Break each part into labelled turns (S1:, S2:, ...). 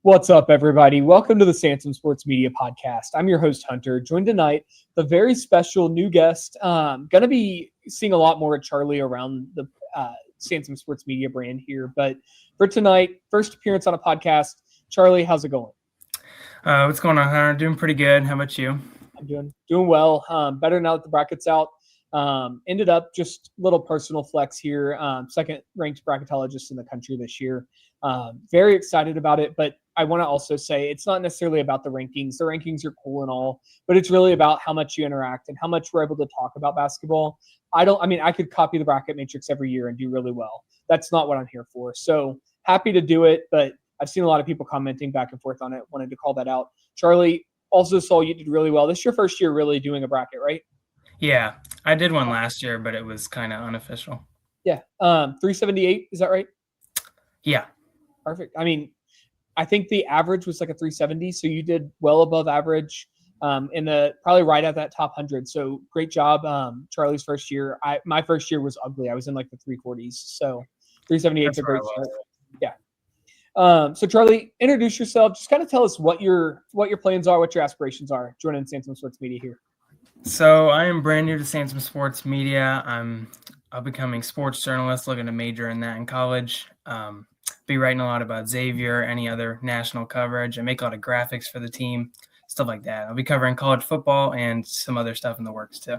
S1: What's up, everybody? Welcome to the Sansom Sports Media Podcast. I'm your host, Hunter, joined tonight with a very special new guest. Going to be seeing a lot more of Charlie around the Sansom Sports Media brand here. But for tonight, first appearance on a podcast. Charlie, how's it going?
S2: What's going on, Hunter? Doing pretty good. How about you?
S1: I'm doing well. Better now that the bracket's out. Ended up just little personal flex here. Second ranked bracketologist in the country this year. Very excited about it, but I want to also say it's not necessarily about the rankings. The rankings are cool and all, but it's really about how much you interact and how much we're able to talk about basketball. I could copy the bracket matrix every year and do really well. That's not what I'm here for. So happy to do it, but I've seen a lot of people commenting back and forth on it. Wanted to call that out. Charlie, also saw you did really well. This is your first year really doing a bracket, right?
S2: Yeah, I did one last year, but it was kind of unofficial.
S1: Yeah. 378, is that right?
S2: Yeah.
S1: Perfect. I think the average was like a 370, so you did well above average in the probably right at that top 100. So great job, Charlie's first year. My first year was ugly. I was in like the 340s, so 378 is a great start. Yeah. So Charlie, introduce yourself. Just kind of tell us what your plans are, what your aspirations are. Joining Sansom Sports Media here.
S2: So I am brand new to Sansom Sports Media. I'll becoming sports journalist, looking to major in that in college. Be writing a lot about Xavier, any other national coverage. I make a lot of graphics for the team, stuff like that. I'll be covering college football and some other stuff in the works too.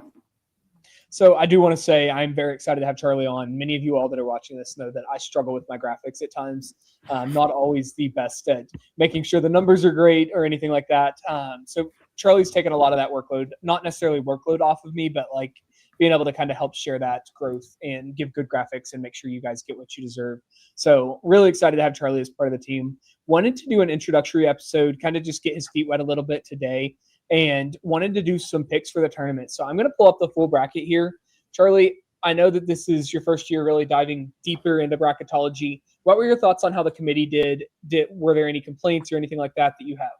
S1: So I do want to say I'm very excited to have Charlie on. Many of you all that are watching this know that I struggle with my graphics at times. Not always the best at making sure the numbers are great or anything like that. So Charlie's taken a lot of that workload, not necessarily workload off of me, but like being able to kind of help share that growth and give good graphics and make sure you guys get what you deserve. So really excited to have Charlie as part of the team. Wanted to do an introductory episode, kind of just get his feet wet a little bit today, and wanted to do some picks for the tournament. So I'm going to pull up the full bracket here. Charlie, I know that this is your first year really diving deeper into bracketology. What were your thoughts on how the committee did? Were there any complaints or anything like that you have?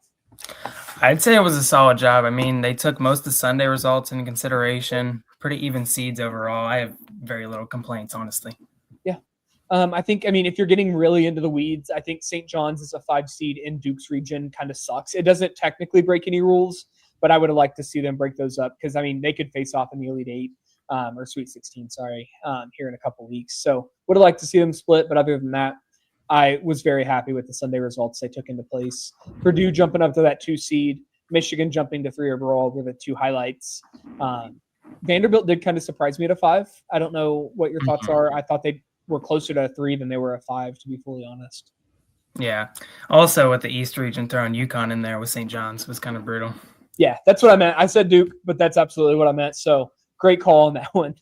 S2: I'd say it was a solid job. They took most of the Sunday results into consideration. Pretty even seeds overall. I have very little complaints, honestly.
S1: Yeah. If you're getting really into the weeds, I think St. John's is a 5 seed in Duke's region kind of sucks. It doesn't technically break any rules, but I would have liked to see them break those up because, they could face off in the Elite 8 or Sweet 16, here in a couple weeks. So would have liked to see them split, but other than that, I was very happy with the Sunday results they took into place. Purdue jumping up to that 2 seed, Michigan jumping to 3 overall were the 2 highlights. Vanderbilt did kind of surprise me at a 5. I don't know what your thoughts are. I thought they were closer to a 3 than they were a 5, to be fully honest.
S2: Yeah. Also, with the East region throwing UConn in there with St. John's was kind of brutal.
S1: Yeah, that's what I meant. I said Duke, but that's absolutely what I meant. So great call on that one.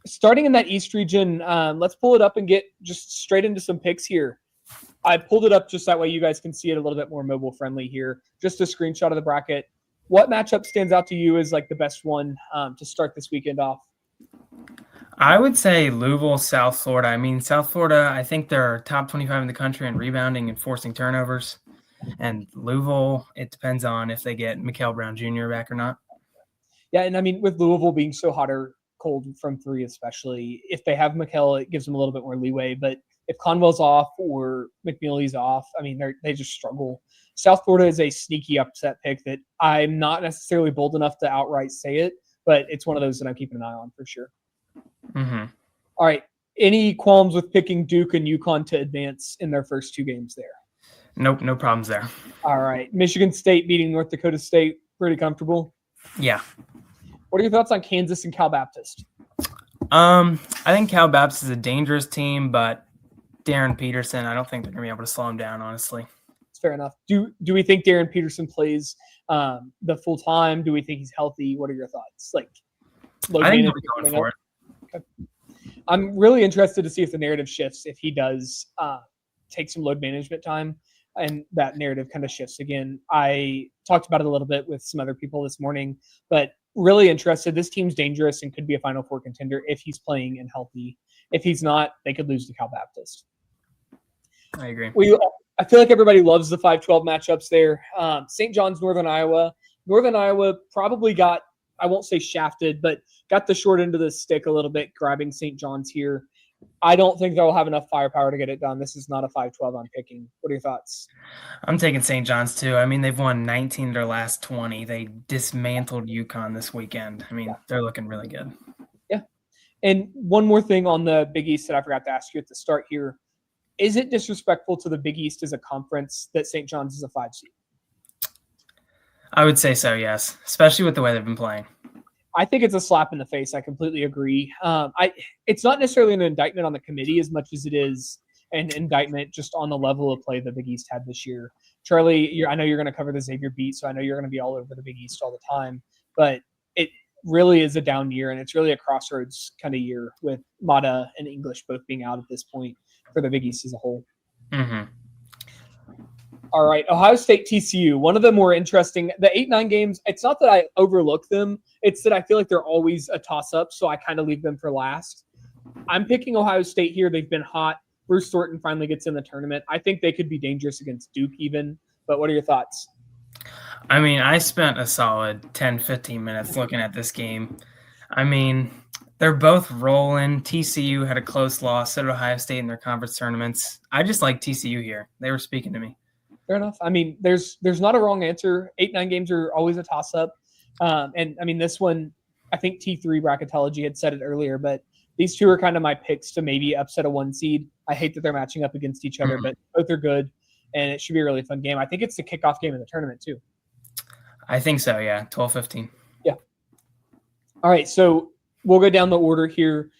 S1: Starting in that East region, let's pull it up and get just straight into some picks here. I pulled it up just that way you guys can see it a little bit more mobile friendly here. Just a screenshot of the bracket. What matchup stands out to you as like the best one to start this weekend off?
S2: I would say Louisville, South Florida. South Florida, I think they're top 25 in the country in rebounding and forcing turnovers. And Louisville, it depends on if they get Mikael Brown Jr. back or not.
S1: Yeah, and with Louisville being so hot or cold from 3 especially, if they have Mikael, it gives them a little bit more leeway. But if Conwell's off or McNeely's off, they just struggle. South Florida is a sneaky upset pick that I'm not necessarily bold enough to outright say it, but it's one of those that I'm keeping an eye on for sure.
S2: Mm-hmm.
S1: All right. Any qualms with picking Duke and UConn to advance in their first 2 games there?
S2: Nope, no problems there.
S1: All right. Michigan State beating North Dakota State, pretty comfortable?
S2: Yeah.
S1: What are your thoughts on Kansas and Cal Baptist?
S2: I think Cal Baptist is a dangerous team, but Darren Peterson, I don't think they're going to be able to slow him down, honestly.
S1: Fair enough. Do we think Darren Peterson plays the full time? Do we think he's healthy? What are your thoughts?
S2: I think he'll be going for it.
S1: Okay. I'm really interested to see if the narrative shifts, if he does take some load management time and that narrative kind of shifts again. I talked about it a little bit with some other people this morning, but really interested. This team's dangerous and could be a Final Four contender if he's playing and healthy. If he's not, they could lose to Cal Baptist.
S2: I agree.
S1: I feel like everybody loves the 5-12 matchups there. St. John's, Northern Iowa. Northern Iowa probably got, I won't say shafted, but got the short end of the stick a little bit, grabbing St. John's here. I don't think they'll have enough firepower to get it done. This is not a 5-12 I'm picking. What are your thoughts?
S2: I'm taking St. John's too. I mean, they've won 19 of their last 20. They dismantled UConn this weekend. I mean, they're looking really good.
S1: Yeah. And one more thing on the Big East that I forgot to ask you at the start here. Is it disrespectful to the Big East as a conference that St. John's is a 5 seed?
S2: I would say so, yes, especially with the way they've been playing.
S1: I think it's a slap in the face. I completely agree. It's not necessarily an indictment on the committee as much as it is an indictment just on the level of play the Big East had this year. Charlie, I know you're going to cover the Xavier beat, so I know you're going to be all over the Big East all the time. But it really is a down year, and it's really a crossroads kind of year with Mata and English both being out at this point for the Big East as a whole.
S2: Mm-hmm.
S1: All right, Ohio State, TCU, one of the more interesting. The 8-9 games, it's not that I overlook them. It's that I feel like they're always a toss-up, so I kind of leave them for last. I'm picking Ohio State here. They've been hot. Bruce Thornton finally gets in the tournament. I think they could be dangerous against Duke even, but what are your thoughts?
S2: I mean, I spent a solid 10, 15 minutes looking at this game. I mean, they're both rolling. TCU had a close loss, so did Ohio State in their conference tournaments. I just like TCU here. They were speaking to me.
S1: Fair enough. I mean, there's not a wrong answer. 8-9 games are always a toss-up. And, I mean, this one, I think T3 bracketology had said it earlier, but these two are kind of my picks to maybe upset a 1 seed. I hate that they're matching up against each other, but both are good, and it should be a really fun game. I think it's the kickoff game of the tournament, too.
S2: I think so, yeah, 12-15.
S1: Yeah. All right, so we'll go down the order here.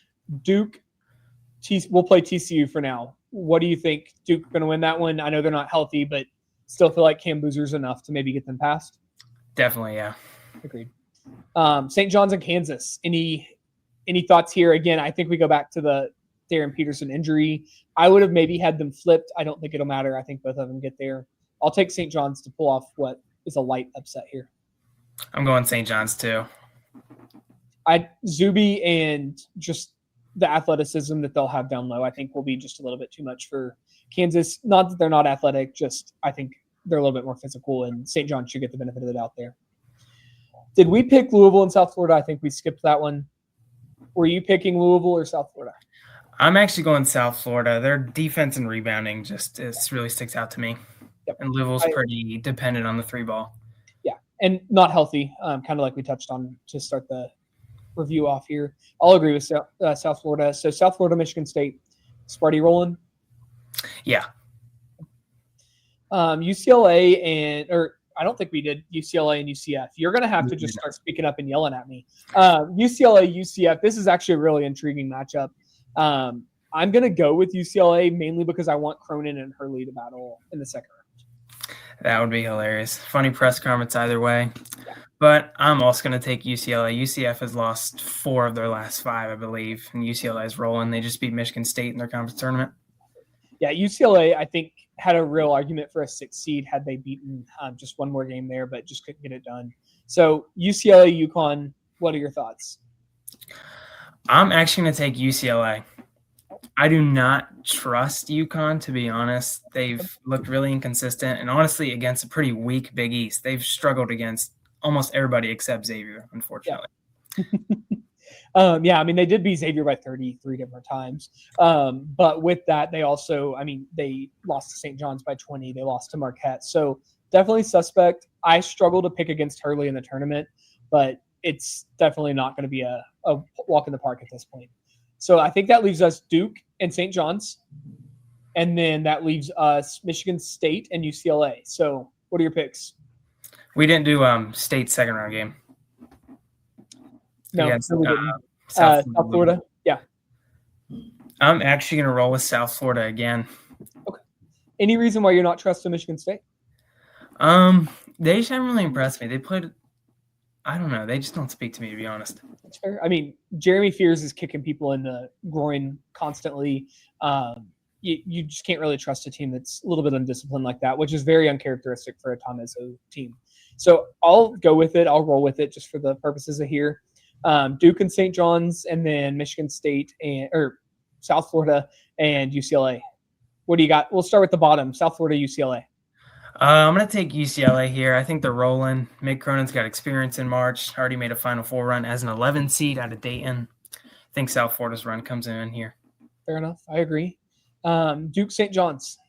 S1: Duke, we'll play TCU for now. What do you think? Duke going to win that one? I know they're not healthy, but still feel like Cam Boozer's enough to maybe get them past?
S2: Definitely, yeah.
S1: Agreed. St. John's and Kansas. Any thoughts here? Again, I think we go back to the Darren Peterson injury. I would have maybe had them flipped. I don't think it'll matter. I think both of them get there. I'll take St. John's to pull off what is a light upset here.
S2: I'm going St. John's too.
S1: Zuby and just the athleticism that they'll have down low, I think will be just a little bit too much for Kansas. Not that they're not athletic, just I think they're a little bit more physical, and St. John should get the benefit of the doubt there. Did we pick Louisville and South Florida? I think we skipped that one. Were you picking Louisville or South Florida?
S2: I'm actually going South Florida. Their defense and rebounding just really sticks out to me. Yep. And Louisville's pretty dependent on the 3-ball.
S1: Yeah, and not healthy, kind of like we touched on to start the review off here. I'll agree with South Florida. So South Florida, Michigan State. Sparty rolling?
S2: Yeah.
S1: UCLA I don't think we did UCLA and UCF. You're going to have to just start speaking up and yelling at me. UCLA, UCF, this is actually a really intriguing matchup. I'm going to go with UCLA mainly because I want Cronin and Hurley to battle in the second round.
S2: That would be hilarious. Funny press conference either way. Yeah. But I'm also going to take UCLA. UCF has lost 4 of their last 5, I believe, and UCLA is rolling. They just beat Michigan State in their conference tournament.
S1: Yeah, UCLA, I think, had a real argument for a 6 seed had they beaten just one more game there, but just couldn't get it done. So UCLA, UConn, what are your thoughts?
S2: I'm actually going to take UCLA. I do not trust UConn, to be honest. They've looked really inconsistent, and honestly, against a pretty weak Big East, they've struggled against almost everybody except Xavier, unfortunately.
S1: Yeah. I mean, they did beat Xavier by 33 different times. But with that, they also, they lost to St. John's by 20. They lost to Marquette. So definitely suspect. I struggle to pick against Hurley in the tournament, but it's definitely not going to be a walk in the park at this point. So I think that leaves us Duke and St. John's. And then that leaves us Michigan State and UCLA. So what are your picks?
S2: We didn't do State's second round game.
S1: No, we didn't. South Florida. Yeah.
S2: I'm actually going to roll with South Florida again.
S1: Okay. Any reason why you're not trusting Michigan State?
S2: They just haven't really impressed me. They played, I don't know. They just don't speak to me, to be honest.
S1: That's fair. I mean, Jeremy Fears is kicking people in the groin constantly. You just can't really trust a team that's a little bit undisciplined like that, which is very uncharacteristic for a Tom Izzo team. So I'll go with it. I'll roll with it just for the purposes of here. Duke and St. John's, and then Michigan State or South Florida and UCLA. What do you got? We'll start with the bottom. South Florida, UCLA.
S2: I'm going to take UCLA here. I think they're rolling. Mick Cronin's got experience in March. Already made a Final Four run as an 11 seed out of Dayton. I think South Florida's run comes in here.
S1: Fair enough. I agree. Duke St. John's.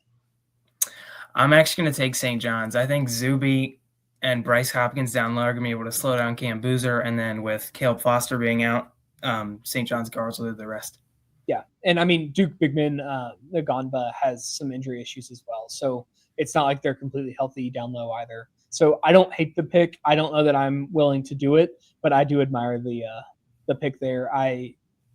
S2: I'm actually going to take St. John's. I think Zuby and Bryce Hopkins down low are going to be able to slow down Cam Boozer. And then with Caleb Foster being out, St. John's guards will do the rest.
S1: Yeah. And I mean, Duke Bigman, Nagamba has some injury issues as well. So it's not like they're completely healthy down low either. So I don't hate the pick. I don't know that I'm willing to do it, but I do admire the pick there.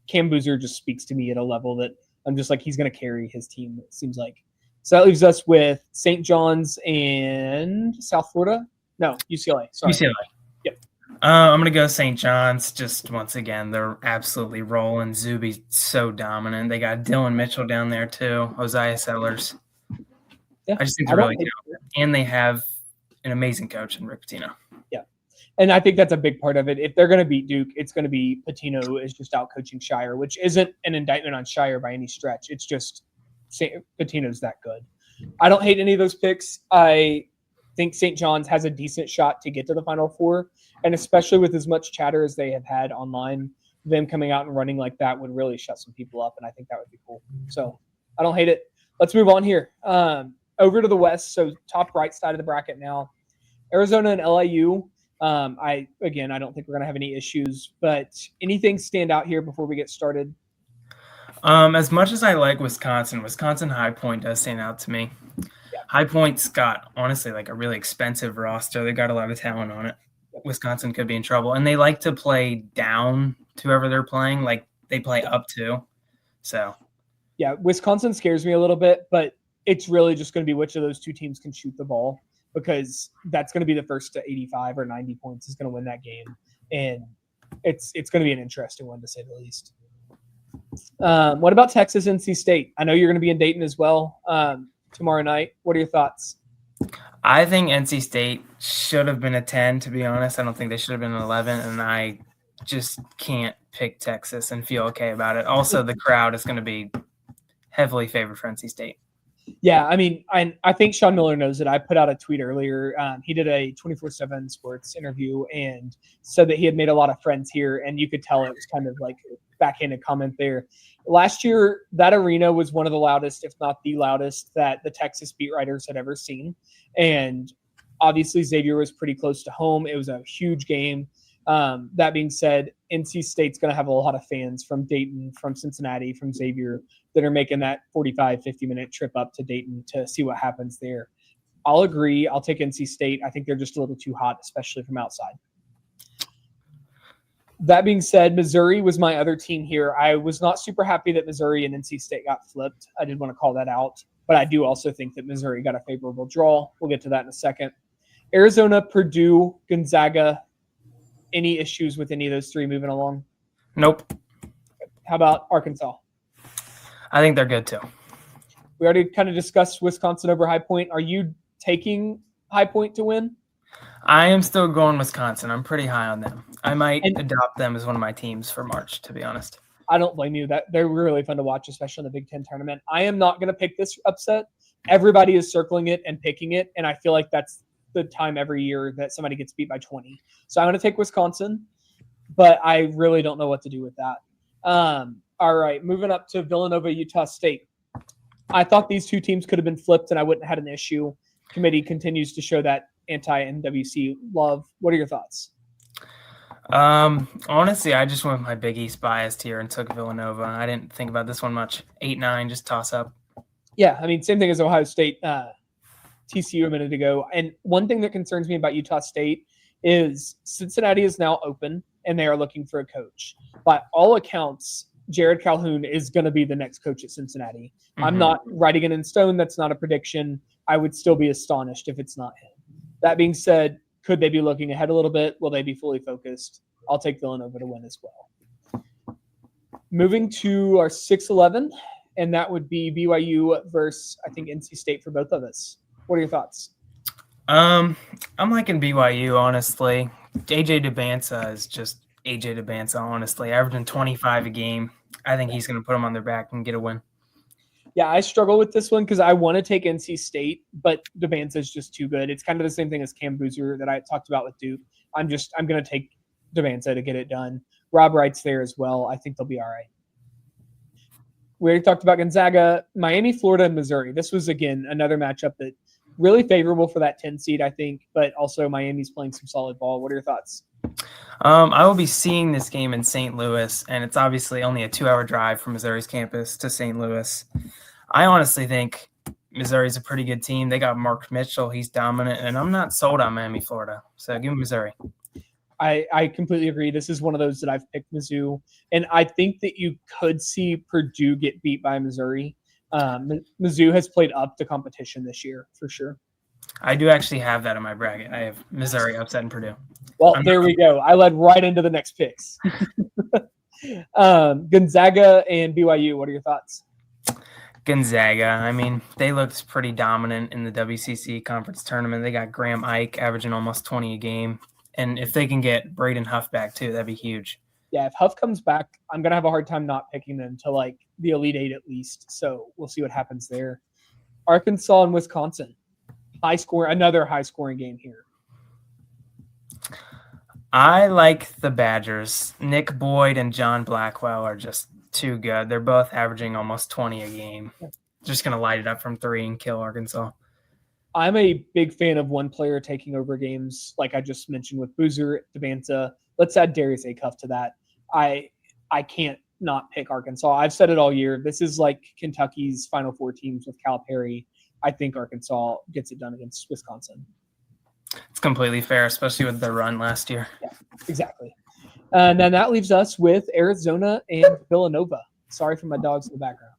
S1: Cam Boozer just speaks to me at a level that I'm just like, he's going to carry his team, it seems like. So that leaves us with St. John's and South Florida. No, UCLA. Sorry.
S2: UCLA.
S1: Yep.
S2: I'm going to go St. John's. Just once again, they're absolutely rolling. Zuby's so dominant. They got Dylan Mitchell down there too. Hosea Sellers.
S1: Yeah,
S2: I just think they're really talented. And they have an amazing coach in Rick Pitino.
S1: Yeah. And I think that's a big part of it. If they're going to beat Duke, it's going to be Pitino is just out coaching Shire, which isn't an indictment on Shire by any stretch. It's just Pitino's that good. I don't hate any of those picks. I think St. John's has a decent shot to get to the Final Four, and especially with as much chatter as they have had online, them coming out and running like that would really shut some people up, and I think that would be cool. So I don't hate it. Let's move on here. Over to the West, so top right side of the bracket now. Arizona and LIU. I don't think we're going to have any issues, but anything stand out here before we get started?
S2: As much as I like Wisconsin High Point does stand out to me.
S1: Yeah.
S2: High Point's got, honestly, like a really expensive roster. They've got a lot of talent on it. Wisconsin could be in trouble. And they like to play down to whoever they're playing. Like, they play up to. So.
S1: Yeah, Wisconsin scares me a little bit, but it's really just going to be which of those two teams can shoot the ball, because that's going to be the first to 85 or 90 points is going to win that game. And it's going to be an interesting one, to say the least. What about Texas NC State? I know you're going to be in Dayton as well tomorrow night. What are your thoughts?
S2: I think NC State should have been a 10, to be honest. I don't think they should have been an 11, and I just can't pick Texas and feel okay about it. Also, the crowd is going to be heavily favored for NC State.
S1: Yeah, I mean, I think Sean Miller knows it. I put out a tweet earlier. He did a 24/7 sports interview and said that he had made a lot of friends here, and you could tell it was kind of like backhanded comment there. Last year, that arena was one of the loudest, if not the loudest, that the Texas beat writers had ever seen. And obviously, Xavier was pretty close to home. It was a huge game. That being said, NC State's going to have a lot of fans from Dayton, from Cincinnati, from Xavier that are making that 45, 50-minute trip up to Dayton to see what happens there. I'll agree. I'll take NC State. I think they're just a little too hot, especially from outside. That being said, Missouri was my other team here. I was not super happy that Missouri and NC State got flipped. I did want to call that out. But I do also think that Missouri got a favorable draw. We'll get to that in a second. Arizona, Purdue, Gonzaga. Any issues with any of those three moving along?
S2: Nope.
S1: How about Arkansas?
S2: I think they're good too.
S1: We already kind of discussed Wisconsin over High Point. Are you taking High Point to win?
S2: I am still going Wisconsin. I'm pretty high on them. I might adopt them as one of my teams for March, to be honest.
S1: I don't blame you. That they're really fun to watch, especially in the Big Ten tournament. I am not going to pick this upset. Everybody is circling it and picking it, and I feel like that's the time every year that somebody gets beat by 20. So I'm going to take Wisconsin, but I really don't know what to do with that. All right, moving up to Villanova, Utah State. I thought these two teams could have been flipped, and I wouldn't have had an issue. Committee continues to show that anti-NWC love. What are your thoughts?
S2: Honestly, I just went with my Big East biased here and took Villanova. I didn't think about this one much. 8-9, just toss up.
S1: Yeah, I mean, same thing as Ohio State, TCU a minute ago. And one thing that concerns me about Utah State is Cincinnati is now open, and they are looking for a coach. By all accounts, Jared Calhoun is going to be the next coach at Cincinnati. Mm-hmm. I'm not writing it in stone. That's not a prediction. I would still be astonished if it's not him. That being said, could they be looking ahead a little bit? Will they be fully focused? I'll take Villanova to win as well. Moving to our 6-11, and that would be BYU versus, I think, NC State for both of us. What are your thoughts?
S2: I'm liking BYU, honestly. AJ DeBanza is just AJ DeBanza, honestly. Averaging 25 a game. I think he's going to put them on their back and get a win.
S1: Yeah, I struggle with this one because I want to take NC State, but DeBanza is just too good. It's kind of the same thing as Cam Boozer that I talked about with Duke. I'm going to take DeBanza to get it done. Rob Wright's there as well. I think they'll be all right. We already talked about Gonzaga, Miami, Florida, and Missouri. This was, again, another matchup that really favorable for that 10 seed, I think, but also Miami's playing some solid ball. What are your thoughts?
S2: I will be seeing this game in St. Louis, and it's obviously only a 2-hour drive from Missouri's campus to St. Louis. I honestly think Missouri's a pretty good team. They got Mark Mitchell. He's dominant, and I'm not sold on Miami, Florida. So give me Missouri.
S1: I completely agree. This is one of those that I've picked Mizzou, and I think that you could see Purdue get beat by Missouri. Mizzou has played up to competition this year for sure.
S2: I do actually have that in my bracket. I have Missouri upsetting Purdue.
S1: Well, there we go. I led right into the next picks. Gonzaga and BYU, what are your thoughts?
S2: Gonzaga. I mean, they looked pretty dominant in the WCC conference tournament. They got Graham Ike averaging almost 20 a game. And if they can get Braden Huff back too, that'd be huge. Yeah,
S1: if Huff comes back, I'm going to have a hard time not picking them to like the Elite Eight at least. So we'll see what happens there. Arkansas and Wisconsin. Another high-scoring game here.
S2: I like the Badgers. Nick Boyd and John Blackwell are just too good. They're both averaging almost 20 a game. Just going to light it up from 3 and kill Arkansas.
S1: I'm a big fan of one player taking over games, like I just mentioned with Boozer, Devanta. Let's add Darius Acuff to that. I can't not pick Arkansas. I've said it all year. This is like Kentucky's Final Four teams with Calipari. I think Arkansas gets it done against Wisconsin.
S2: It's completely fair, especially with their run last year.
S1: Yeah, exactly. And then that leaves us with Arizona and Villanova. Sorry for my dogs in the background.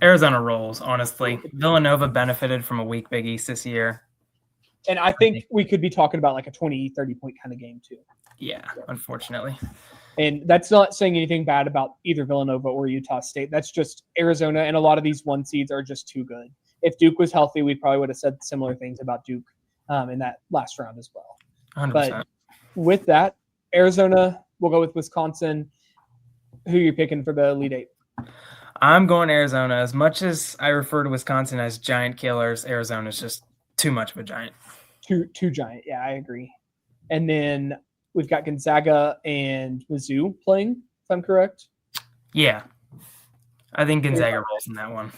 S2: Arizona rolls, honestly. Villanova benefited from a weak Big East this year.
S1: And I think we could be talking about like a 20, 30-point kind of game too.
S2: Yeah, unfortunately.
S1: And that's not saying anything bad about either Villanova or Utah State. That's just Arizona, and a lot of these one seeds are just too good. If Duke was healthy, we probably would have said similar things about Duke in that last round as well.
S2: 100%.
S1: But with that, Arizona, we'll go with Wisconsin. Who are you picking for the Elite Eight?
S2: I'm going Arizona. As much as I refer to Wisconsin as giant killers, Arizona is just too much of a giant.
S1: Too giant. Yeah, I agree. And then we've got Gonzaga and Mizzou playing, if I'm correct.
S2: Yeah. I think Gonzaga rolls in that one.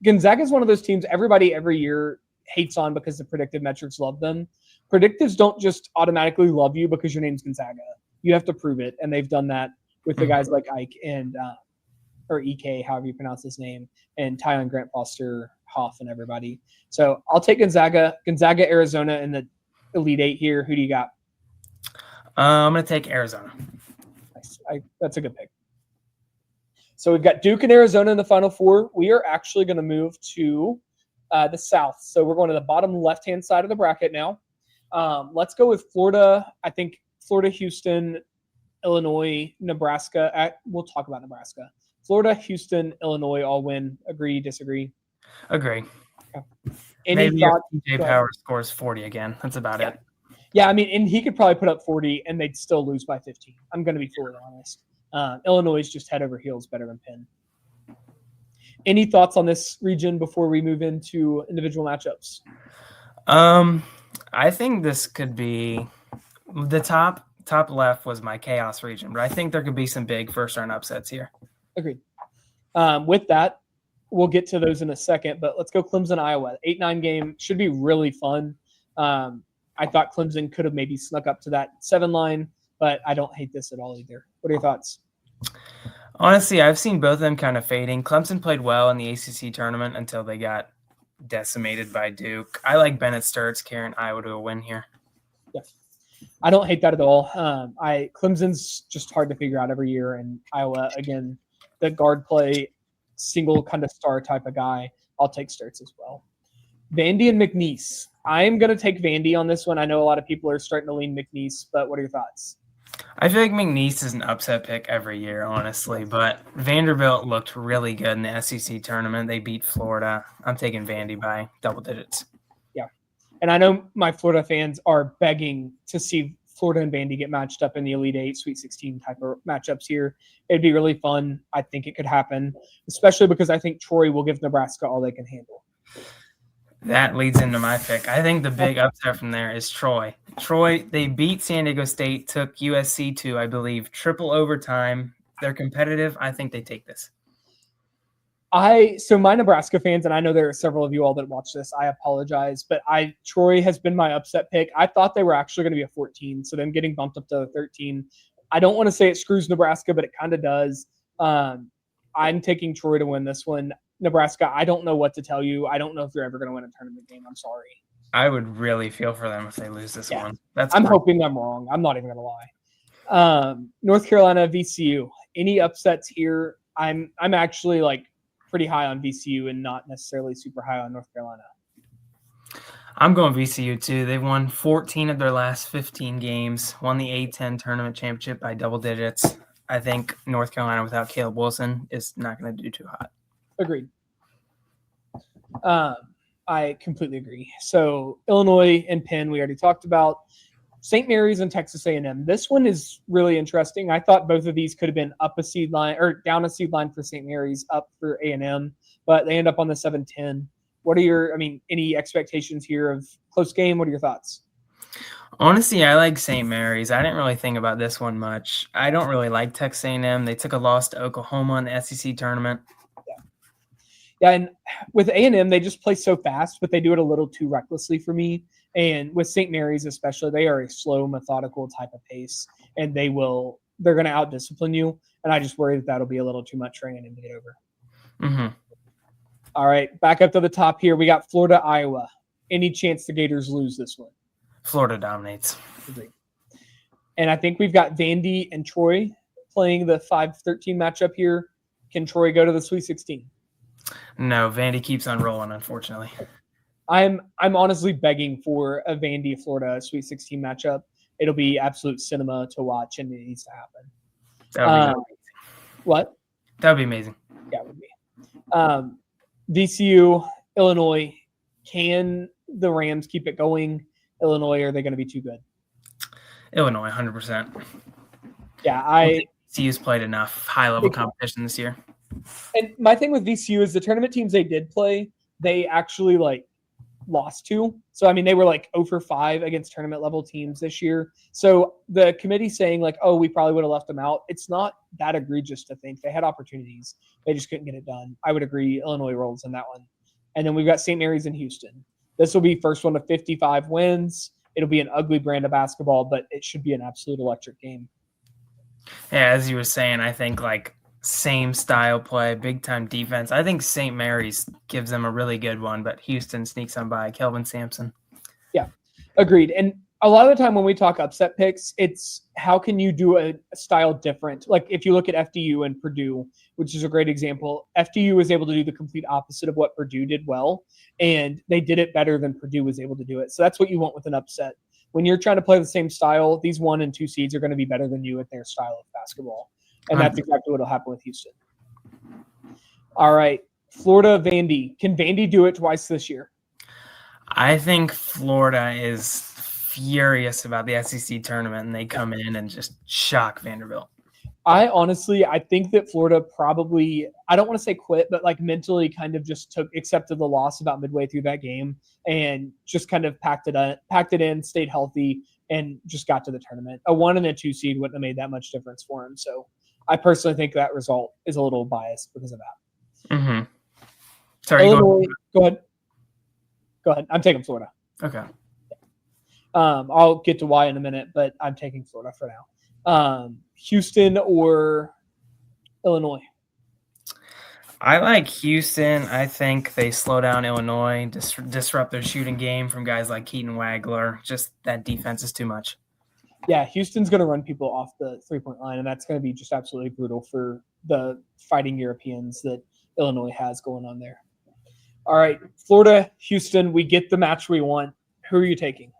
S1: Gonzaga is one of those teams everybody every year hates on because the predictive metrics love them. Predictives don't just automatically love you because your name's Gonzaga. You have to prove it, and they've done that with the guys like Ike and or EK, however you pronounce his name, and Tyon Grant Foster, Hoff, and everybody. So I'll take Gonzaga, Arizona in the Elite Eight here. Who do you got?
S2: I'm going to take Arizona.
S1: Nice. That's a good pick. So we've got Duke and Arizona in the Final Four. We are actually going to move to the South. So we're going to the bottom left-hand side of the bracket now. Let's go with Florida. I think Florida, Houston, Illinois, Nebraska. We'll talk about Nebraska. Florida, Houston, Illinois all win. Agree, disagree?
S2: Agree.
S1: Okay.
S2: Maybe if TJ Power scores 40 again. That's about it.
S1: Yeah, I mean, and he could probably put up 40 and they'd still lose by 15. I'm going to be fully honest. Illinois is just head over heels better than Penn. Any thoughts on this region before we move into individual matchups?
S2: I think this could be the top left was my chaos region, but I think there could be some big first round upsets here.
S1: Agreed. With that, we'll get to those in a second, but let's go Clemson, Iowa. 8-9 game should be really fun. I thought Clemson could have maybe snuck up to that 7 line, but I don't hate this at all either. What are your thoughts?
S2: Honestly, I've seen both of them kind of fading. Clemson played well in the ACC tournament until they got decimated by Duke. I like Bennett Sturts carrying Iowa to a win here.
S1: Yeah, I don't hate that at all. Clemson's just hard to figure out every year, and Iowa, again, the guard play, single kind of star type of guy. I'll take Sturts as well. Vandy and McNeese. I'm going to take Vandy on this one. I know a lot of people are starting to lean McNeese, but what are your thoughts?
S2: I feel like McNeese is an upset pick every year, honestly, but Vanderbilt looked really good in the SEC tournament. They beat Florida. I'm taking Vandy by double digits.
S1: Yeah, and I know my Florida fans are begging to see Florida and Vandy get matched up in the Elite Eight, Sweet 16 type of matchups here. It'd be really fun. I think it could happen, especially because I think Troy will give Nebraska all they can handle.
S2: That leads into my pick. I think the big upset from there is Troy. Troy, they beat San Diego State, took USC to, I believe, triple overtime. they're competitive. I think they take this.
S1: So my Nebraska fans, and I know there are several of you all that watch this, I apologize, but Troy has been my upset pick. I thought they were actually going to be a 14, so them getting bumped up to a 13. I don't want to say it screws Nebraska, but it kind of does. I'm taking Troy to win this one. Nebraska, I don't know what to tell you. I don't know if you're ever going to win a tournament game. I'm sorry.
S2: I would really feel for them if they lose this one.
S1: I'm hoping I'm wrong. I'm not even going to lie. North Carolina, VCU. Any upsets here? I'm actually like pretty high on VCU and not necessarily super high on North Carolina.
S2: I'm going VCU too. They've won 14 of their last 15 games, won the A-10 tournament championship by double digits. I think North Carolina without Caleb Wilson is not going to do too hot.
S1: Agreed. I completely agree. So Illinois and Penn, we already talked about. St. Mary's and Texas A&M. This one is really interesting. I thought both of these could have been up a seed line or down a seed line for St. Mary's, up for A&M, but they end up on the 7-10. What are any expectations here of close game? What are your thoughts?
S2: Honestly, I like St. Mary's. I didn't really think about this one much. I don't really like Texas A&M. They took a loss to Oklahoma in the SEC tournament.
S1: Yeah, and with A&M, they just play so fast, but they do it a little too recklessly for me. And with St. Mary's especially, they are a slow, methodical type of pace, and they're going to out-discipline you. And I just worry that that'll be a little too much for A&M to get over.
S2: Mm-hmm.
S1: All right, back up to the top here. We got Florida, Iowa. Any chance the Gators lose this one?
S2: Florida dominates.
S1: Agreed. And I think we've got Vandy and Troy playing the 5-13 matchup here. Can Troy go to the Sweet 16?
S2: No, Vandy keeps on rolling, unfortunately.
S1: I'm honestly begging for a Vandy Florida Sweet 16 matchup. It'll be absolute cinema to watch, and it needs to happen.
S2: That would be amazing.
S1: What?
S2: That would be amazing.
S1: Yeah, it would be. VCU, Illinois. Can the Rams keep it going? Illinois, are they going to be too good?
S2: Illinois, 100%.
S1: Yeah,
S2: VCU's played enough high-level competition this year.
S1: And my thing with VCU is the tournament teams they did play, they actually lost to. So, they were 0-5 against tournament level teams this year. So the committee saying we probably would have left them out. It's not that egregious to think. They had opportunities. They just couldn't get it done. I would agree. Illinois rolls in that one. And then we've got St. Mary's in Houston. This will be first one to 55 wins. It'll be an ugly brand of basketball, but it should be an absolute electric game.
S2: Yeah, as you were saying, I think same style play, big time defense. I think St. Mary's gives them a really good one, but Houston sneaks on by. Kelvin Sampson.
S1: Yeah, agreed. And a lot of the time when we talk upset picks, it's how can you do a style different? If you look at FDU and Purdue, which is a great example, FDU was able to do the complete opposite of what Purdue did well, and they did it better than Purdue was able to do it. So that's what you want with an upset. When you're trying to play the same style, these 1 and 2 seeds are going to be better than you at their style of basketball. And that's exactly what will happen with Houston. All right. Florida, Vandy. Can Vandy do it twice this year?
S2: I think Florida is furious about the SEC tournament, and they come in and just shock Vanderbilt.
S1: I think that Florida probably, I don't want to say quit, but mentally kind of just accepted the loss about midway through that game and just kind of packed it in, stayed healthy, and just got to the tournament. A 1 and a 2 seed wouldn't have made that much difference for him. So I personally think that result is a little biased because of that.
S2: Mm-hmm. Sorry,
S1: Illinois, go ahead. I'm taking Florida.
S2: Okay.
S1: I'll get to why in a minute, but I'm taking Florida for now. Houston or Illinois?
S2: I like Houston. I think they slow down Illinois, disrupt their shooting game from guys like Keaton Wagler. Just that defense is too much.
S1: Yeah, Houston's going to run people off the three-point line, and that's going to be just absolutely brutal for the fighting Europeans that Illinois has going on there. All right, Florida, Houston, we get the match we want. Who are you taking?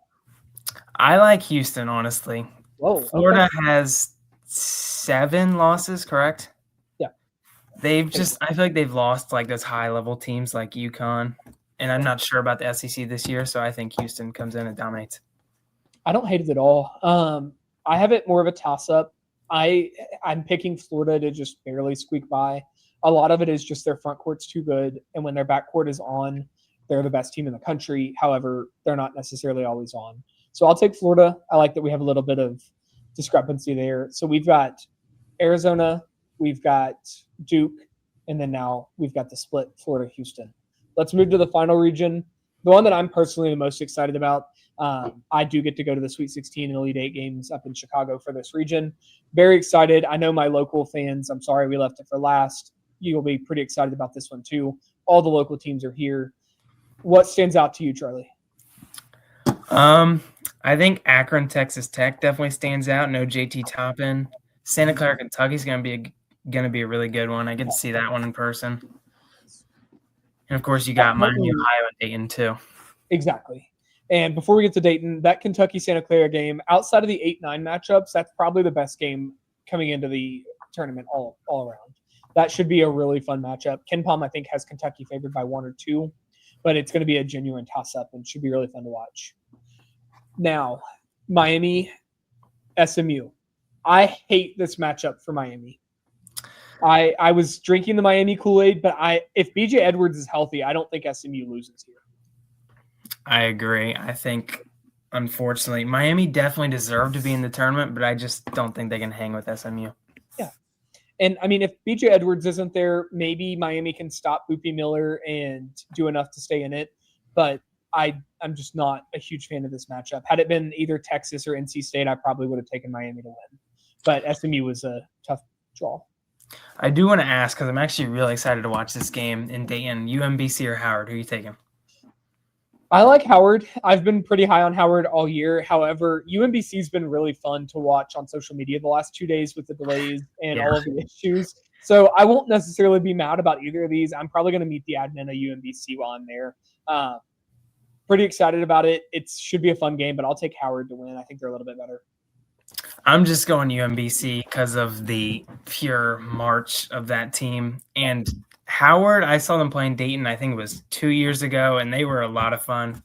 S2: I like Houston, honestly.
S1: Whoa,
S2: Florida has 7 losses, correct?
S1: Yeah.
S2: I feel like they've lost those high-level teams like UConn, and I'm not sure about the SEC this year, so I think Houston comes in and dominates.
S1: I don't hate it at all. I have it more of a toss-up. I'm picking Florida to just barely squeak by. A lot of it is just their front court's too good, and when their back court is on, they're the best team in the country. However, they're not necessarily always on. So I'll take Florida. I like that we have a little bit of discrepancy there. So we've got Arizona, we've got Duke, and then now we've got the split Florida-Houston. Let's move to the final region. The one that I'm personally the most excited about. I do get to go to the Sweet 16 and Elite 8 games up in Chicago for this region. Very excited. I know my local fans, I'm sorry we left it for last. You'll be pretty excited about this one too. All the local teams are here. What stands out to you, Charlie?
S2: I think Akron, Texas Tech definitely stands out. No JT Toppin. Santa Clara, Kentucky is going to be a really good one. I get to see that one in person. And of course, you got Miami, Ohio, and Dayton too.
S1: Exactly. And before we get to Dayton, that Kentucky-Santa Clara game, outside of the 8-9 matchups, that's probably the best game coming into the tournament all around. That should be a really fun matchup. Ken Palm, I think, has Kentucky favored by 1 or 2, but it's going to be a genuine toss-up and should be really fun to watch. Now, Miami, SMU. I hate this matchup for Miami. I was drinking the Miami Kool-Aid, but if BJ Edwards is healthy, I don't think SMU loses here.
S2: I agree. I think, unfortunately, Miami definitely deserved to be in the tournament, but I just don't think they can hang with SMU.
S1: Yeah. And, I mean, if BJ Edwards isn't there, maybe Miami can stop Boopy Miller and do enough to stay in it. But I'm just not a huge fan of this matchup. Had it been either Texas or NC State, I probably would have taken Miami to win. But SMU was a tough draw.
S2: I do want to ask, because I'm actually really excited to watch this game in Dayton. UMBC or Howard? Who are you taking?
S1: I like Howard. I've been pretty high on Howard all year. However, UMBC's been really fun to watch on social media the last 2 days with the delays and all of the issues. So I won't necessarily be mad about either of these. I'm probably going to meet the admin of UMBC while I'm there. Pretty excited about it. It should be a fun game, but I'll take Howard to win. I think they're a little bit better.
S2: I'm just going UMBC because of the pure march of that team. And Howard, I saw them playing Dayton, I think it was 2 years ago, and they were a lot of fun.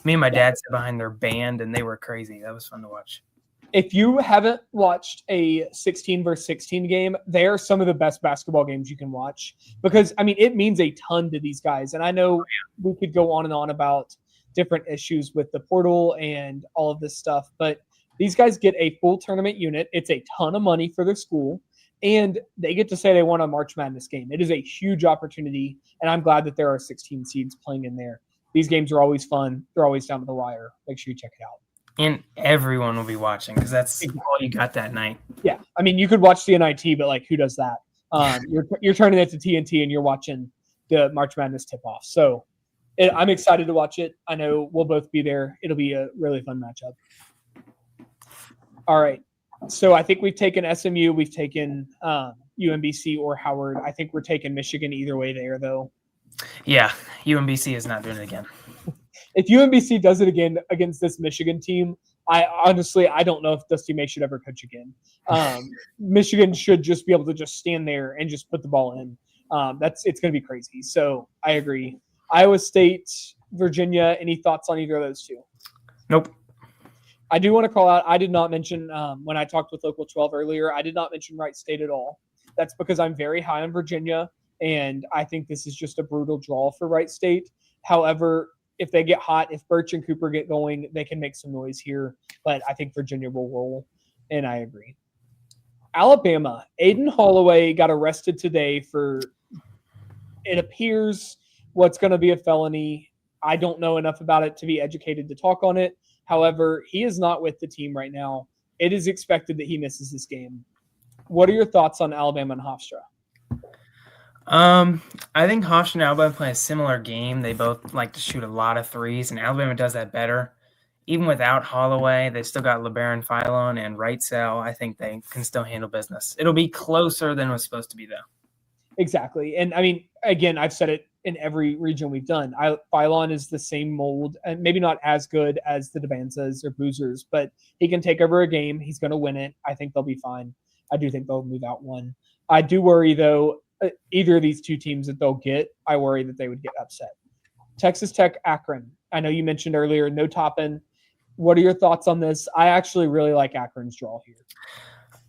S2: Me and my dad sat behind their band, and they were crazy. That was fun to watch.
S1: If you haven't watched a 16 versus 16 game, they are some of the best basketball games you can watch because, I mean, it means a ton to these guys. And I know we could go on and on about different issues with the portal and all of this stuff, but these guys get a full tournament unit. It's a ton of money for their school, and they get to say they won a March Madness game. It is a huge opportunity, and I'm glad that there are 16 seeds playing in there. These games are always fun. They're always down to the wire. Make sure you check it out.
S2: And everyone will be watching because that's all you got that night.
S1: Yeah. I mean, you could watch the NIT, but, like, who does that? You're turning it to TNT, and you're watching the March Madness tip-off. So I'm excited to watch it. I know we'll both be there. It'll be a really fun matchup. All right. So I think we've taken SMU. We've taken UMBC or Howard. I think we're taking Michigan either way there, though.
S2: Yeah, UMBC is not doing it again.
S1: If UMBC does it again against this Michigan team, I don't know if Dusty May should ever coach again. Michigan should just be able to just stand there and just put the ball in. It's going to be crazy. So I agree. Iowa State, Virginia. Any thoughts on either of those two?
S2: Nope.
S1: I do want to call out, I did not mention, when I talked with Local 12 earlier, I did not mention Wright State at all. That's because I'm very high on Virginia, and I think this is just a brutal draw for Wright State. However, if they get hot, if Birch and Cooper get going, they can make some noise here. But I think Virginia will roll, and I agree. Alabama, Aiden Holloway got arrested today for, it appears, what's going to be a felony. I don't know enough about it to be educated to talk on it. However, he is not with the team right now. It is expected that he misses this game. What are your thoughts on Alabama and Hofstra?
S2: I think Hofstra and Alabama play a similar game. They both like to shoot a lot of threes, and Alabama does that better. Even without Holloway, they still got LeBaron Philon and Wrightsell. I think they can still handle business. It'll be closer than it was supposed to be, though.
S1: Exactly. And, I mean, again, I've said it in every region we've done. Philon is the same mold, and maybe not as good as the Devanzas or Boozers, but he can take over a game. He's going to win it. I think they'll be fine. I do think they'll move out one. I do worry, though, either of these two teams that they'll get, I worry that they would get upset. Texas Tech, Akron. I know you mentioned earlier, no Toppin. What are your thoughts on this? I actually really like Akron's draw here.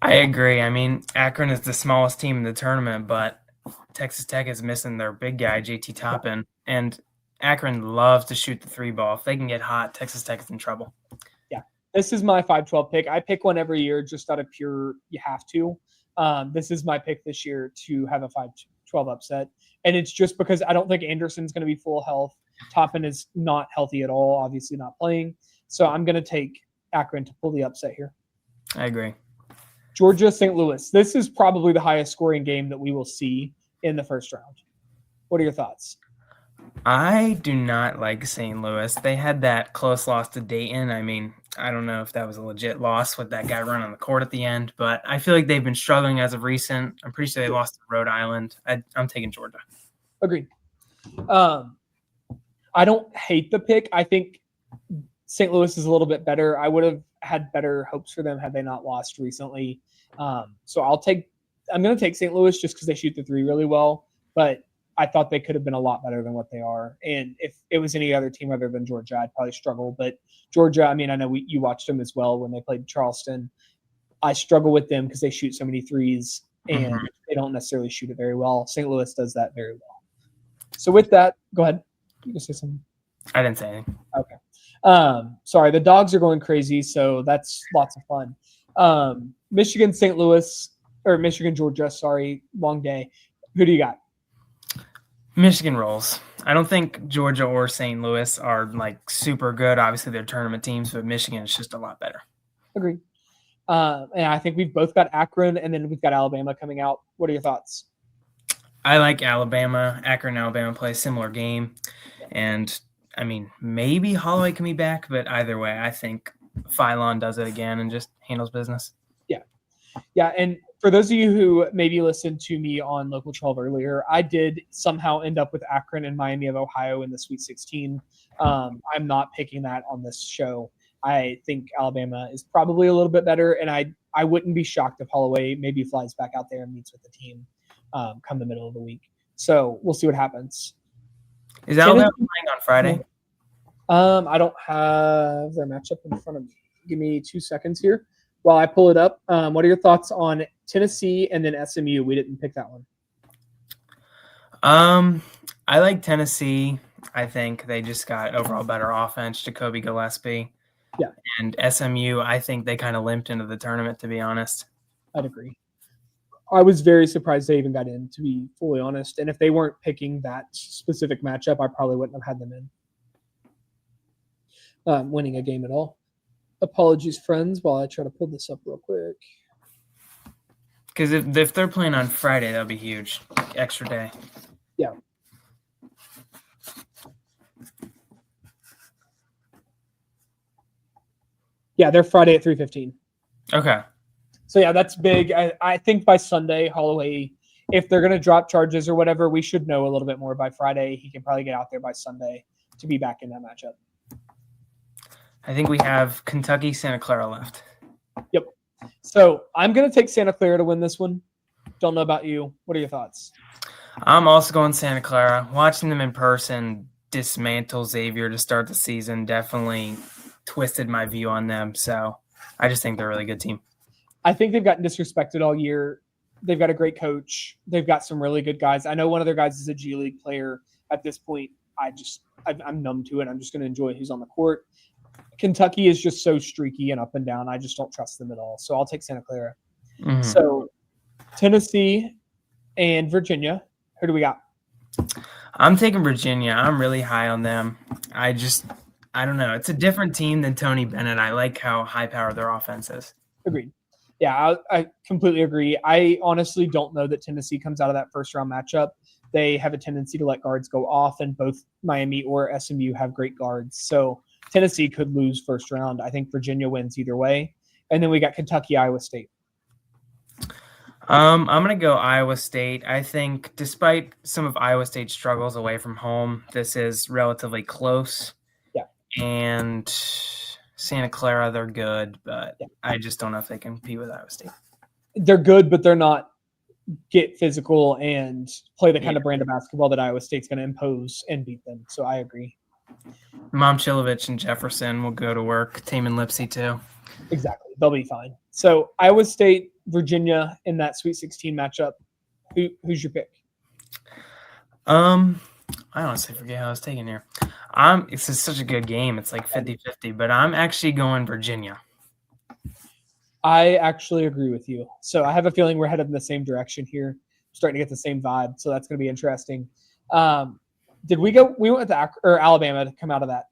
S2: I agree. I mean, Akron is the smallest team in the tournament, but Texas Tech is missing their big guy, JT Toppin, and Akron loves to shoot the three ball. If they can get hot, Texas Tech is in trouble.
S1: Yeah, this is my 5-12 pick. I pick one every year just out of pure you have to. This is my pick this year to have a 5-12 upset. And it's just because I don't think Anderson's going to be full health. Toppin is not healthy at all, obviously not playing. So I'm going to take Akron to pull the upset here.
S2: I agree.
S1: Georgia, St. Louis. This is probably the highest scoring game that we will see in the first round. What are your thoughts?
S2: I do not like St. Louis. They had that close loss to Dayton. I mean, I don't know if that was a legit loss with that guy running on the court at the end, but I feel like they've been struggling as of recent. I'm pretty sure they lost to Rhode Island. I'm taking Georgia.
S1: Agreed. I don't hate the pick. I think St. Louis is a little bit better. I would have had better hopes for them had they not lost recently. So I'm going to take St. Louis just because they shoot the three really well, but I thought they could have been a lot better than what they are. And if it was any other team other than Georgia, I'd probably struggle. But Georgia, I mean, I know you watched them as well when they played Charleston. I struggle with them because they shoot so many threes and they don't necessarily shoot it very well. St. Louis does that very well. So with that, go ahead. You can say something.
S2: I didn't say anything.
S1: Okay. Sorry, the dogs are going crazy, so that's lots of fun. Michigan, St. Louis, or Michigan, Georgia, sorry, long day. Who do you got?
S2: Michigan rolls. I don't think Georgia or St. Louis are like super good. Obviously, they're tournament teams, but Michigan is just a lot better.
S1: Agreed. And I think we've both got Akron, and then we've got Alabama coming out. What are your thoughts?
S2: I like Alabama. Akron, Alabama play a similar game. And, I mean, maybe Holloway can be back, but either way, I think Phylon does it again and just handles business.
S1: Yeah, and for those of you who maybe listened to me on Local 12 earlier, I did somehow end up with Akron and Miami of Ohio in the Sweet 16. I'm not picking that on this show. I think Alabama is probably a little bit better, and I wouldn't be shocked if Holloway maybe flies back out there and meets with the team come the middle of the week. So we'll see what happens.
S2: Is Alabama playing on Friday?
S1: I don't have their matchup in front of me. Give me 2 seconds here while I pull it up. What are your thoughts on Tennessee and then SMU? We didn't pick that one.
S2: I like Tennessee. I think they just got overall better offense, Jacoby Gillespie.
S1: Yeah.
S2: And SMU, I think they kind of limped into the tournament, to be honest.
S1: I'd agree. I was very surprised they even got in, to be fully honest. And if they weren't picking that specific matchup, I probably wouldn't have had them in. Winning a game at all. Apologies, friends, while I try to pull this up real quick.
S2: Because if they're playing on Friday, that'll be huge. Extra day.
S1: Yeah. Yeah, they're Friday at 3:15.
S2: Okay.
S1: So, yeah, that's big. I think by Sunday, Holloway, if they're going to drop charges or whatever, we should know a little bit more by Friday. He can probably get out there by Sunday to be back in that matchup.
S2: I think we have Kentucky, Santa Clara left.
S1: Yep. So I'm going to take Santa Clara to win this one. Don't know about you. What are your thoughts?
S2: I'm also going Santa Clara. Watching them in person dismantle Xavier to start the season definitely twisted my view on them. So I just think they're a really good team.
S1: I think they've gotten disrespected all year. They've got a great coach. They've got some really good guys. I know one of their guys is a G League player. At this point, I'm numb to it. I'm just going to enjoy who's on the court. Kentucky is just so streaky and up and down. I just don't trust them at all. So I'll take Santa Clara.
S2: Mm-hmm.
S1: So Tennessee and Virginia. Who do we got?
S2: I'm taking Virginia. I'm really high on them. I don't know. It's a different team than Tony Bennett. I like how high-powered their offense is.
S1: Agreed. Yeah, I completely agree. I honestly don't know that Tennessee comes out of that first-round matchup. They have a tendency to let guards go off, and both Miami or SMU have great guards. So Tennessee could lose first round. I think Virginia wins either way. And then we got Kentucky, Iowa State.
S2: I'm going to go Iowa State. I think despite some of Iowa State's struggles away from home, this is relatively close.
S1: Yeah.
S2: And Santa Clara, they're good, but I just don't know if they can compete with Iowa State.
S1: They're good, but they're not get physical and play the kind of brand of basketball that Iowa State's going to impose and beat them. So I agree.
S2: Momchilovich and Jefferson will go to work. Taman Lipsey too.
S1: Exactly. They'll be fine. So Iowa State, Virginia in that Sweet 16 matchup. Who's your pick?
S2: I honestly forget how I was taking here. It's just such a good game. It's like 50-50, but I'm actually going Virginia.
S1: I actually agree with you. So I have a feeling we're headed in the same direction here. Starting to get the same vibe, so that's going to be interesting. Did we go? We went with Alabama to come out of that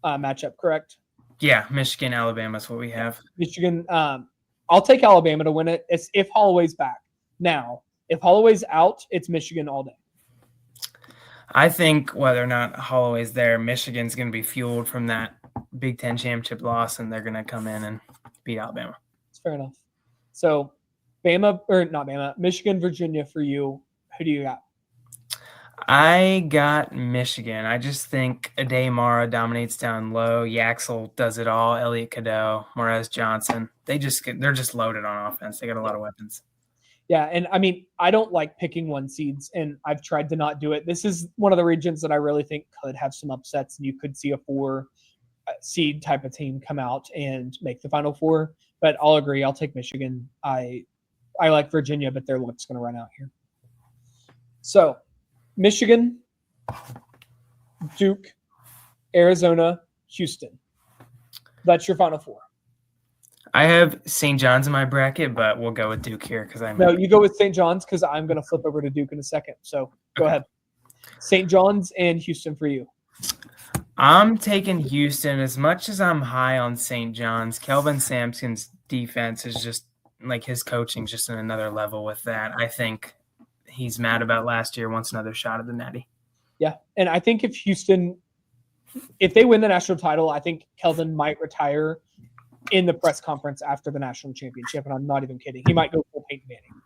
S1: matchup, correct?
S2: Yeah, Michigan, Alabama is what we have.
S1: Michigan. I'll take Alabama to win it. It's if Holloway's back. Now, if Holloway's out, it's Michigan all day.
S2: I think whether or not Holloway's there, Michigan's going to be fueled from that Big Ten championship loss, and they're going to come in and beat Alabama.
S1: That's fair enough. So, Michigan, Virginia for you. Who do you got?
S2: I got Michigan. I just think Ade Mara dominates down low. Yaxel does it all. Elliott Cadeau, Morez Johnson. They're just loaded on offense. They got a lot of weapons.
S1: Yeah, and I mean, I don't like picking one seeds, and I've tried to not do it. This is one of the regions that I really think could have some upsets, and you could see a 4 seed type of team come out and make the Final Four. But I'll agree. I'll take Michigan. I like Virginia, but their luck's going to run out here. So, Michigan, Duke, Arizona, Houston. That's your Final Four.
S2: I have St. John's in my bracket, but we'll go with Duke here because I'm.
S1: No, you go with St. John's because I'm going to flip over to Duke in a second. So go ahead. St. John's and Houston for you.
S2: I'm taking Houston. As much as I'm high on St. John's, Kelvin Sampson's defense is just like his coaching just in another level with that. I think he's mad about last year, wants another shot at the Natty.
S1: Yeah, and I think if they win the national title, I think Kelvin might retire in the press conference after the national championship, and I'm not even kidding. He might go full Peyton Manning.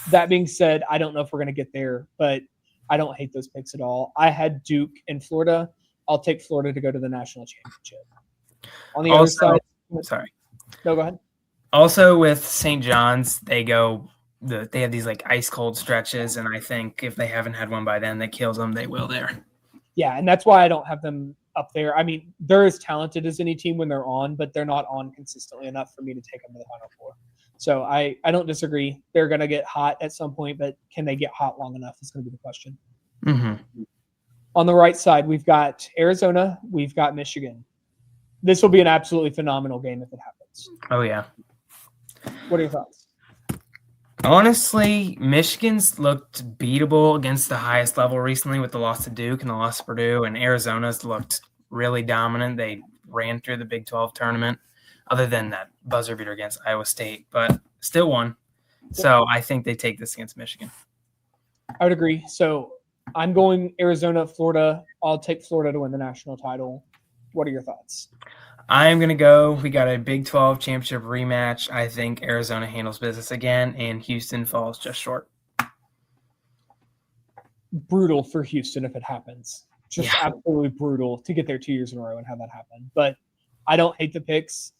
S1: That being said, I don't know if we're going to get there, but I don't hate those picks at all. I had Duke and Florida. I'll take Florida to go to the national championship. On the other side,
S2: sorry.
S1: No, go ahead.
S2: Also with St. John's, they have these like ice cold stretches, and I think if they haven't had one by then that kills them, they will there.
S1: Yeah, and that's why I don't have them up there. I mean, they're as talented as any team when they're on, but they're not on consistently enough for me to take them to the Final Four. So I don't disagree. They're going to get hot at some point, but can they get hot long enough is going to be the question.
S2: Mm-hmm.
S1: On the right side, we've got Arizona. We've got Michigan. This will be an absolutely phenomenal game if it happens.
S2: Oh, yeah.
S1: What are your thoughts?
S2: Honestly, Michigan's looked beatable against the highest level recently with the loss to Duke and the loss to Purdue, and Arizona's looked really dominant. They ran through the Big 12 tournament, other than that buzzer beater against Iowa State, but still won. So I think they take this against Michigan.
S1: I would agree. So I'm going Arizona, Florida. I'll take Florida to win the national title. What are your thoughts?
S2: I'm going to go. We got a Big 12 championship rematch. I think Arizona handles business again, and Houston falls just short.
S1: Brutal for Houston if it happens. Just absolutely brutal to get there 2 years in a row and have that happen. But I don't hate the picks.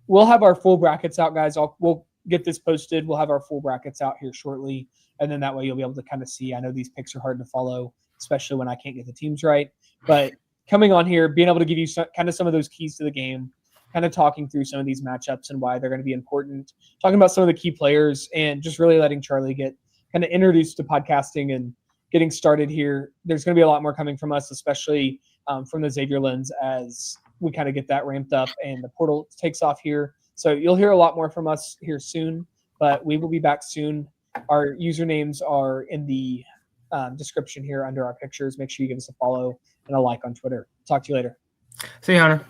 S1: We'll have our full brackets out, guys. We'll get this posted. We'll have our full brackets out here shortly, and then that way you'll be able to kind of see. I know these picks are hard to follow, especially when I can't get the teams right. But coming on here, being able to give you some of those keys to the game, kind of talking through some of these matchups and why they're going to be important, talking about some of the key players, and just really letting Charlie get kind of introduced to podcasting and getting started here. There's going to be a lot more coming from us, especially from the Xavier lens as we kind of get that ramped up and the portal takes off here. So you'll hear a lot more from us here soon, but we will be back soon. Our usernames are in the description here under our pictures. Make sure you give us a follow and a like on Twitter. Talk to you later.
S2: See you, Hunter.